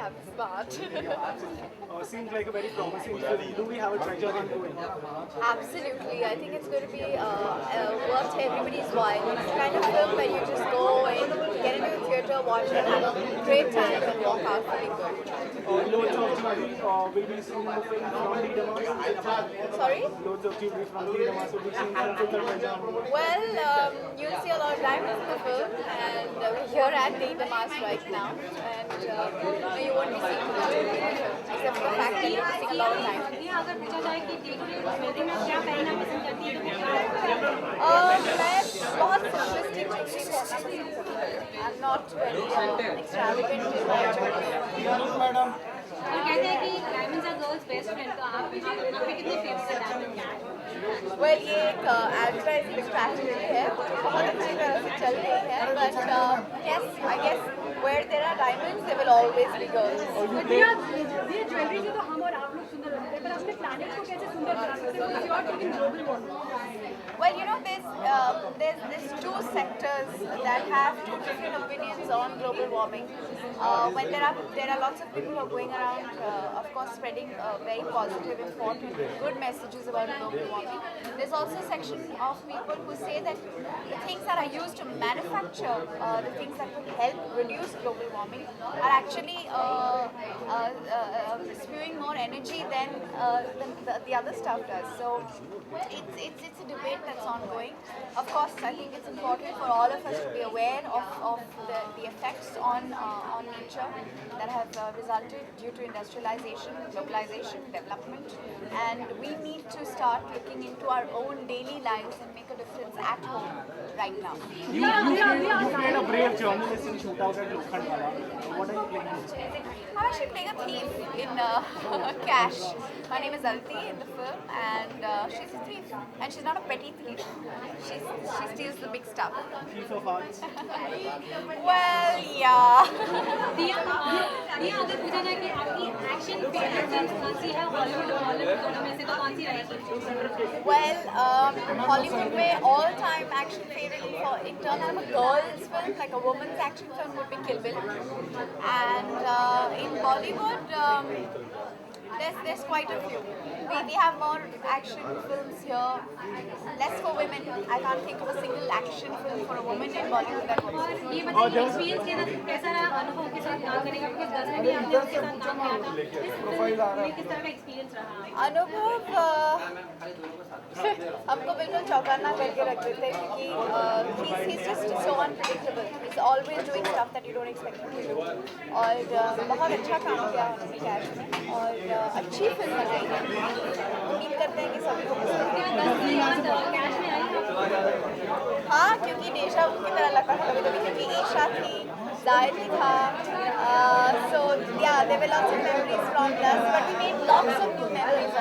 I'm smart. Seems like a very promising film. Do we have a treasure hunt going? Absolutely. I think it's going to be worth everybody's while. It's the kind of film where you just go in, get into the theatre, watch it, have a great time, and walk out feeling good. Loads of jewelry will be seen in the film from Leadermas. Sorry? Loads of jewelry from Leadermas will be seen in the treasure hunt. Well, you'll see a lot of diamonds in the film, and we're here at the Mars right now, and no, you won't be seeing too much jewelry in the film, except for the fact that you're missing a lot of time. अगर पूछा जाए कि jewellery में क्या पहनना पसंद करती है तो मैं बहुत सिंपलिस्टिक ज्वेलरी पहनना पसंद करती हूँ. I'm not very extravagant in my jewelry. और कहते हैं कि diamonds are girls best friend तो आप पे कितने फेवरेट डायमंड हैं? Well, ये एक एडवर्टाइजिंग स्ट्रैटेजी है, बहुत अच्छी तरह से चल रही है, but yes, I guess where there are diamonds, there will always be girls. ये ज्वेलरी से तो हम और आप लोग सुंदर बनते हैं पर अपने प्लैनेट को कैसे सुंदर बना सकते हैं because you are talking global warming. Well, you know, there's two sectors that have two different opinions on global warming. When there are lots of people who are going around, of course, spreading very positive, important, good messages about global warming. There's also a section of people who say that the things that are used to manufacture the things that will help reduce global warming are actually spewing more energy than the other stuff does. So it's a debate that's ongoing. Of course, I think it's important for all of us to be aware of the effects on nature that have resulted due to industrialization, globalization, development, and we need to start looking into our own daily lives and make a difference at home right now. You played a brave journalist in Shootout at Lokhandwala. What are you playing? I'm actually playing a thief in Cash. My name is Alti in the film, and she's a thief, and she's not a petty thief. She steals the big stuff. Thief of hearts. Well, yeah. दिया अगर पूछा जाए कि आपकी action favourite film कौन सी है Hollywood और बॉलीवुड दोनों में से तो कौन सी रहेगी? Well, Hollywood में all-time action favorite in terms of a girl's film, like a woman's action film, would be Kill Bill. And in Bollywood, there's quite a few. We have more action films here, less for women. I can't think of a single action film for a woman in Bollywood that works. और ये बताइए experience के साथ कैसा रहा अनुभव के साथ काम करने का because गजनी आपने उसके साथ काम किया था इस फिल्म में किस तरह का एक्सपीरियंस रहा? अनुभव हमको बिल्कुल चौंकाना करके रख देते हैं क्योंकि he's just so unpredictable. He's always doing stuff that you don't expect him to do. और बहुत अच्छा काम किया उन्होंने कैश में और अच्छी फिल्म बनाई है. उम्मीद करते हैं कि सभी को पसंद आए. कैश में आई हाँ, क्योंकि डेशा की तरह लगता था कभी कभी क्योंकि ईशा थी, जायद था. So yeah, there were lots of memories from us, but we made lots of new memories.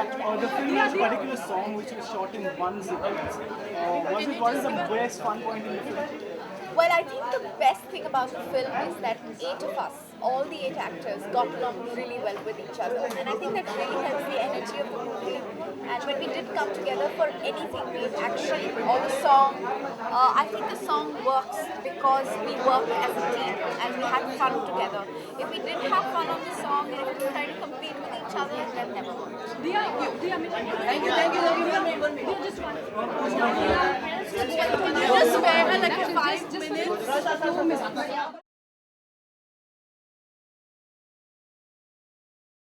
The film has a particular song which was shot in one sequence. What is the best fun point in the film? Well, I think the best thing about the film is that 8 of us, all the 8 actors, got along really well with each other, and I think that really helps the energy of the movie. And when we did come together for anything, be it action or the song, I think the song works because we worked as a team and we had fun together. If we didn't have fun on the song and if we were trying to compete with each other, then never worked. Just spare her like 5 minutes.